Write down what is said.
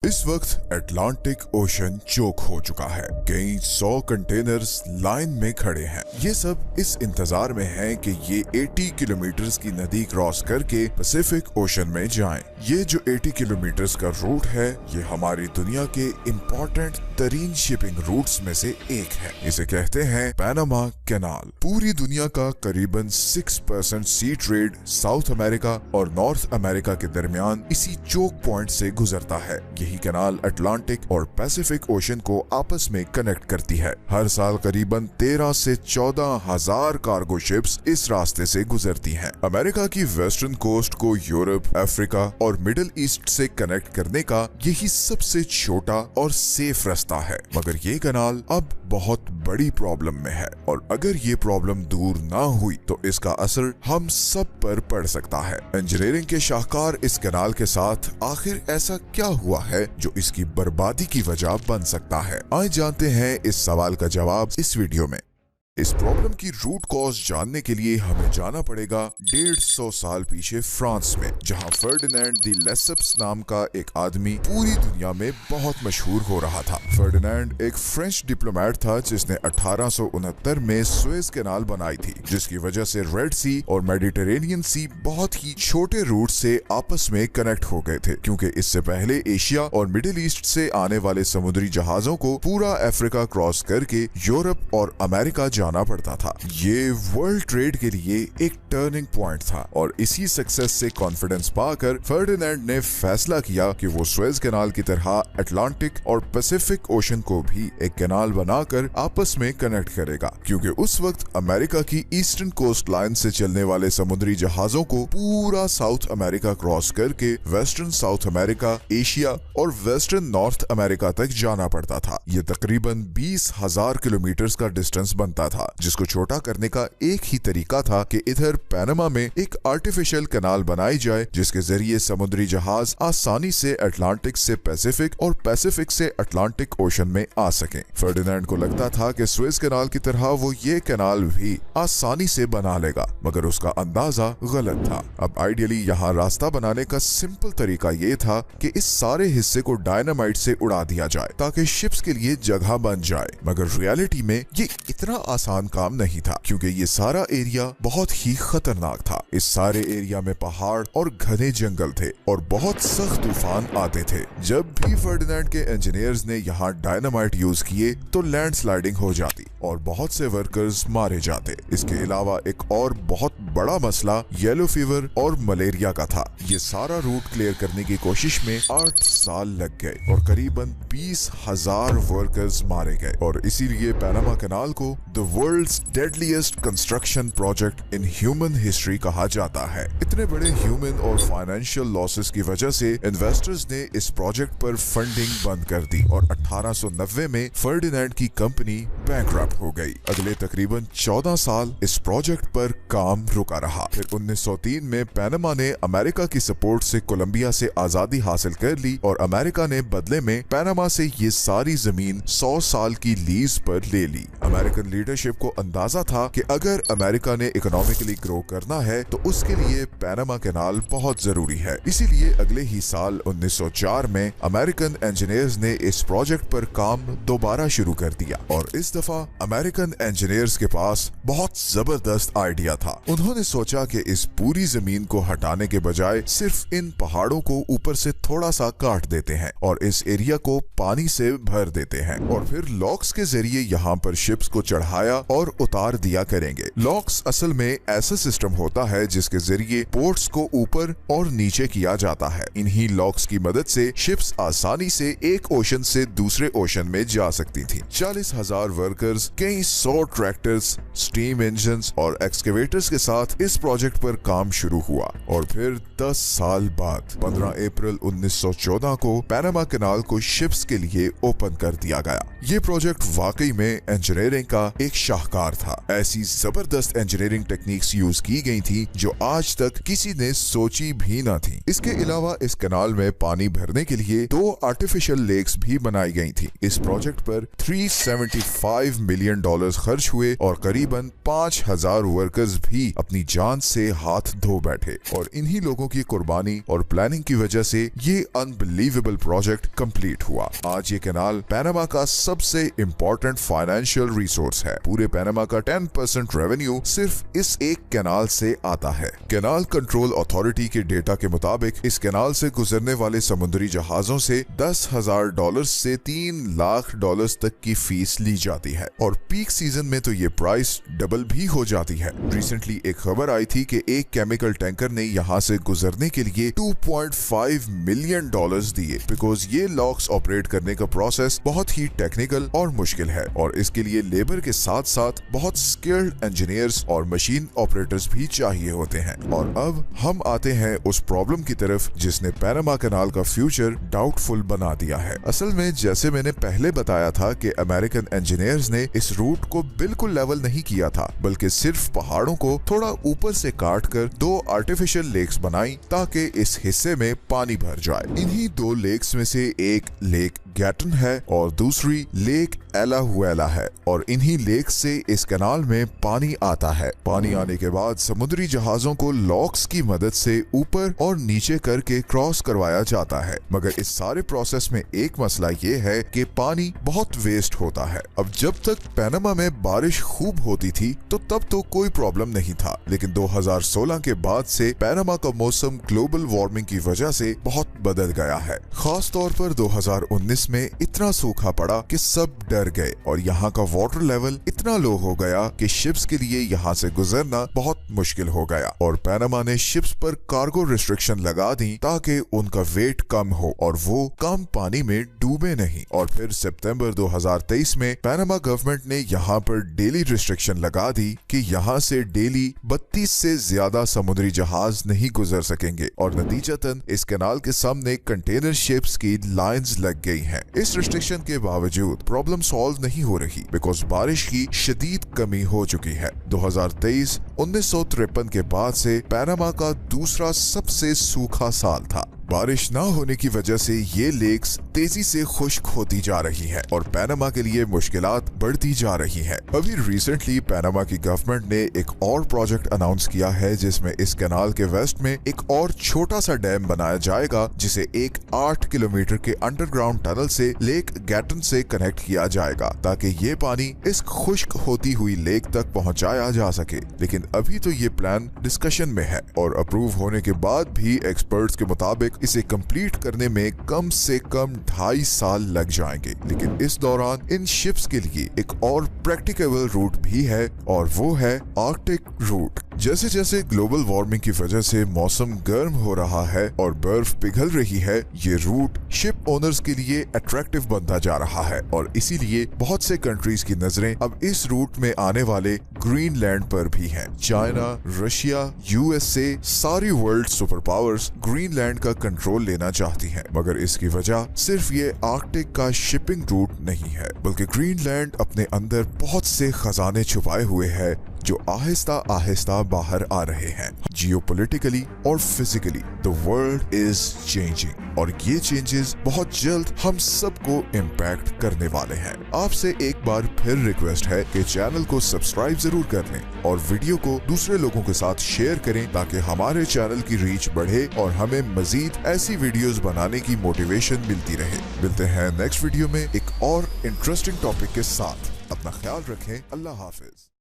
इस वक्त Atlantic ocean चोक हो चुका है। कई 100 कंटेनर्स लाइन में खड़े हैं। ये सब इस इंतजार में हैं कि ये 80 किलोमीटर्स की नदी क्रॉस करके पैसिफिक ओशन में जाएं। ये जो 80 किलोमीटर्स का रूट है, ये हमारी दुनिया के इम्पोर्टेंट तरीन शिपिंग रूट्स में से एक है। इसे कहते हैं पैनामा कैनाल। पूरी दुनिया का करीबन 6% सी ट्रेड साउथ अमेरिका और नॉर्थ अमेरिका के दरमियान इसी चोक पॉइंट से गुजरता है। यही कैनाल अटलांटिक और पैसिफिक ओशन को आपस में कनेक्ट करती है। हर साल करीबन 13 से 14 हजार कार्गो शिप्स इस रास्ते से गुजरती हैं। अमेरिका की वेस्टर्न कोस्ट को यूरोप, अफ्रीका और मिडिल ईस्ट से कनेक्ट करने का यही सबसे छोटा और सेफ रास्ता है। मगर ये कैनाल अब बहुत बड़ी प्रॉब्लम में है और अगर ये प्रॉब्लम दूर ना हुई तो इसका असर हम सब पर पड़ सकता है। इंजीनियरिंग के शाहकार इस कैनाल के साथ आखिर ऐसा क्या हुआ है जो इसकी बर्बादी की वजह बन सकता है? आइए जानते हैं इस सवाल का जवाब इस वीडियो में। इस प्रॉब्लम की रूट कॉज जानने के लिए हमें जाना पड़ेगा 150 साल पीछे फ्रांस में, जहां फर्डिनेंड द लेसेप्स नाम का एक आदमी पूरी दुनिया में बहुत मशहूर हो रहा था। फर्डिनेंड एक फ्रेंच डिप्लोमेट था जिसने 1869 में सुएज कैनाल बनाई थी, जिसकी वजह से रेड सी और मेडिटेरेनियन सी बहुत ही छोटे रूट से आपस में कनेक्ट हो गए थे, क्योंकि इससे पहले एशिया और मिडिल ईस्ट से आने वाले समुद्री जहाजों को पूरा अफ्रीका क्रॉस करके यूरोप और अमेरिका जाना पड़ता था। ये वर्ल्ड ट्रेड के लिए एक टर्निंग पॉइंट था और इसी सक्सेस से कॉन्फिडेंस पाकर फर्डिनेंड ने फैसला किया कि वो सुएज कैनाल की तरह अटलांटिक और पैसिफिक ओशन को भी एक कैनाल बनाकर आपस में कनेक्ट करेगा, क्योंकि उस वक्त अमेरिका की ईस्टर्न कोस्ट लाइन से चलने वाले समुद्री जहाजों को पूरा साउथ अमेरिका क्रॉस करके वेस्टर्न साउथ अमेरिका, एशिया और वेस्टर्न नॉर्थ अमेरिका तक जाना पड़ता था। ये तकरीबन 20,000 किलोमीटर का डिस्टेंस बनता था, जिसको छोटा करने का एक ही तरीका था कि इधर पैनामा में एक आर्टिफिशियल कैनाल बनाई जाए, जिसके जरिए समुद्री जहाज आसानी से अटलांटिक से पैसिफिक और पैसिफिक से अटलांटिक ओशन में आ सकें। फर्डिनेंड को लगता था कि सुएज कैनाल की तरह वो ये कैनाल भी आसानी से बना लेगा, मगर उसका अंदाजा गलत था। अब आइडियली यहाँ रास्ता बनाने का सिंपल तरीका ये था कि इस सारे हिस्से को डायनामाइट से उड़ा दिया जाए ताकि शिप्स के लिए जगह बन जाए, मगर रियलिटी में ये इतना आसान काम नहीं था, क्योंकि ये सारा एरिया बहुत ही खतरनाक था। इस सारे एरिया में पहाड़ और घने जंगल थे और बहुत सख्त तूफान आते थे। जब भी फर्डिनेंड के इंजीनियर्स ने यहाँ डायनामाइट यूज किए तो लैंडस्लाइडिंग हो जाती और बहुत से वर्कर्स मारे जाते। इसके अलावा एक और बहुत बड़ा मसला येलो फीवर और मलेरिया का था। ये सारा रूट क्लियर करने की कोशिश में 8 साल लग गए और करीबन 20,000 वर्कर्स मारे गए और इसीलिए पैनामा कैनाल को the world's deadliest construction project in human history कहा जाता है। इतने बड़े ह्यूमन और फाइनेंशियल लॉसेस की वजह से इन्वेस्टर्स ने इस प्रोजेक्ट पर फंडिंग बंद कर दी और 1890 में फर्डिनेंड की कंपनी बैंकरप्ट हो गई। अगले तकरीबन 14 साल इस प्रोजेक्ट पर काम रुका रहा। फिर 1903 में पैनामा ने अमेरिका की सपोर्ट से कोलंबिया से आजादी हासिल कर ली और अमेरिका ने बदले में पैनामा से ये सारी जमीन 100 साल की लीज पर ले ली। अमेरिकन लीडरशिप को अंदाजा था कि अगर अमेरिका ने इकोनॉमिकली ग्रो करना है तो उसके लिए पैनामा कैनाल बहुत जरूरी है। इसीलिए अगले ही साल 1904 में अमेरिकन इंजीनियर्स ने इस प्रोजेक्ट पर काम दोबारा शुरू कर दिया और इस दफा अमेरिकन इंजीनियर्स के पास बहुत जबरदस्त आइडिया था। उन्होंने सोचा कि इस पूरी जमीन को हटाने के बजाय सिर्फ इन पहाड़ों को ऊपर से थोड़ा सा काट देते हैं और इस एरिया को पानी से भर देते हैं और फिर लॉक्स के जरिए यहाँ पर शिप्स को चढ़ाया और उतार दिया करेंगे। लॉक्स असल में ऐसा सिस्टम होता है जिसके जरिए पोर्ट्स को ऊपर और नीचे किया जाता है। इन्हीं लॉक्स की मदद से शिप्स आसानी से एक ओशन से दूसरे ओशन में जा सकती थी। 40,000 वर्कर्स, कई 100 ट्रैक्टर्स, स्टीम इंजन्स और एक्सकेवेटर्स के साथ इस प्रोजेक्ट पर काम शुरू हुआ और फिर 10 साल बाद 15 अप्रैल 1914 को पैनामा कैनाल को शिप्स के लिए ओपन कर दिया गया। ये प्रोजेक्ट वाकई में इंजीनियरिंग का एक शाहकार था। ऐसी जबरदस्त इंजीनियरिंग टेक्निक्स यूज की गई थी जो आज तक किसी ने सोची भी न थी। इसके अलावा इस कैनाल में पानी भरने के लिए 2 आर्टिफिशियल लेक्स भी बनाई गई थी। इस प्रोजेक्ट पर $375 मिलियन डॉलर्स खर्च हुए और करीबन 5,000 वर्कर्स भी अपनी जान से हाथ धो बैठे और इन्हीं लोगों की कुर्बानी और प्लानिंग की वजह से ये अनबिलीवेबल प्रोजेक्ट कंप्लीट हुआ। आज ये कैनाल पैनामा का सबसे इंपॉर्टेंट फाइनेंशियल रिसोर्स है। पूरे पैनामा का 10% रेवेन्यू सिर्फ इस एक कैनाल से आता है। कैनाल कंट्रोल अथॉरिटी के डेटा के मुताबिक इस कैनाल से गुजरने वाले समुद्री जहाजों से $10,000 से $3,00,000 तक की फीस ली जाती है और पीक सीजन में तो ये प्राइस डबल भी हो जाती है। रिसेंटली एक खबर आई थी कि एक केमिकल टैंकर ने यहाँ से गुजरने के लिए $2.5 मिलियन दिए, बिकॉज ये लॉक्स ऑपरेट करने का प्रोसेस बहुत ही टेक्निकल और मुश्किल है और इसके लिए लेबर के साथ साथ बहुत स्किल्ड इंजीनियर्स और मशीन ऑपरेटर्स भी चाहिए होते हैं। और अब हम आते हैं उस प्रॉब्लम की तरफ जिसने पैनामा कैनाल का फ्यूचर डाउटफुल बना दिया है। असल में जैसे मैंने पहले बताया था कि अमेरिकन इंजीनियर्स ने इस रूट को बिल्कुल लेवल नहीं किया था, बल्कि सिर्फ पहाड़ों को थोड़ा ऊपर से काट कर 2 आर्टिफिशियल लेक्स बनाई ताकि इस हिस्से में पानी भर जाए। इन्हीं 2 लेक्स में से एक लेक गैटन है और दूसरी लेक एलाहुएला है और इन्हीं लेक से इस कैनाल में पानी आता है। पानी आने के बाद समुद्री जहाजों को लॉक्स की मदद से ऊपर और नीचे करके क्रॉस करवाया जाता है, मगर इस सारे प्रोसेस में एक मसला ये है कि पानी बहुत वेस्ट होता है। अब जब तक पैनामा में बारिश खूब होती थी तो तब तो कोई प्रॉब्लम नहीं था, लेकिन 2016 के बाद से पैनामा का मौसम ग्लोबल वार्मिंग की वजह से बहुत बदल गया है। खास तौर पर 2019 में इतना सूखा पड़ा कि सब डर गए और यहाँ का वाटर लेवल इतना लो हो गया कि शिप्स के लिए यहाँ से गुजरना बहुत मुश्किल हो गया और पैनामा ने शिप्स पर कार्गो रिस्ट्रिक्शन लगा दी ताकि उनका वेट कम हो और वो कम पानी में डूबे नहीं। और फिर सितंबर 2023 में पैनामा गवर्नमेंट ने यहाँ पर डेली रिस्ट्रिक्शन लगा दी कि यहाँ से डेली 32 से ज्यादा समुद्री जहाज नहीं गुजर सकेंगे और नतीजतन इस कैनाल के सामने कंटेनर शिप्स की लाइंस लग गई हैं। इस रिस्ट्रिक्शन के बावजूद प्रॉब्लम सॉल्व नहीं हो रही बिकॉज बारिश की शदीद कमी हो चुकी है। 2023 1953 के बाद से पैनामा का दूसरा सबसे सूखा साल था। बारिश ना होने की वजह से ये लेक्स तेजी से खुश्क होती जा रही है और पैनामा के लिए मुश्किलात बढ़ती जा रही हैं। अभी रिसेंटली पैनामा की गवर्नमेंट ने एक और प्रोजेक्ट अनाउंस किया है जिसमें इस कैनाल के वेस्ट में एक और छोटा सा डैम बनाया जाएगा जिसे एक 8 किलोमीटर के अंडरग्राउंड टनल से लेक गैटन से कनेक्ट किया जाएगा ताकि ये पानी इस खुश्क होती हुई लेक तक पहुंचाया जा सके। लेकिन अभी तो ये प्लान डिस्कशन में है और अप्रूव होने के बाद भी एक्सपर्ट्स के मुताबिक इसे कंप्लीट करने में कम से कम 2.5 साल लग जाएंगे। लेकिन इस दौरान इन शिप्स के लिए एक और प्रैक्टिकेबल रूट भी है और वो है आर्कटिक रूट। जैसे जैसे ग्लोबल वार्मिंग की वजह से मौसम गर्म हो रहा है और बर्फ पिघल रही है, ये रूट शिप ओनर्स के लिए अट्रैक्टिव बनता जा रहा है और इसीलिए बहुत से कंट्रीज की नजरें अब इस रूट में आने वाले ग्रीनलैंड पर भी हैं। चाइना, रशिया, यूएसए, सारी वर्ल्ड सुपर पावर्स ग्रीनलैंड का कंट्रोल लेना चाहती हैं, मगर इसकी वजह सिर्फ ये आर्कटिक का शिपिंग रूट नहीं है, बल्कि ग्रीनलैंड अपने अंदर बहुत से खजाने छुपाए हुए है जो आहिस्ता आहिस्ता बाहर आ रहे हैं। जियोपॉलिटिकली और physically the world is changing और ये चेंजेस बहुत जल्द हम सबको इम्पैक्ट करने वाले हैं। आपसे एक बार फिर रिक्वेस्ट है कि चैनल को सब्सक्राइब जरूर कर लें और वीडियो को दूसरे लोगों के साथ शेयर करें ताकि हमारे चैनल की रीच बढ़े और हमें मजीद ऐसी वीडियोस बनाने की मोटिवेशन मिलती रहे। मिलते हैं नेक्स्ट वीडियो में एक और इंटरेस्टिंग टॉपिक के साथ। अपना ख्याल रखें। अल्लाह हाफिज।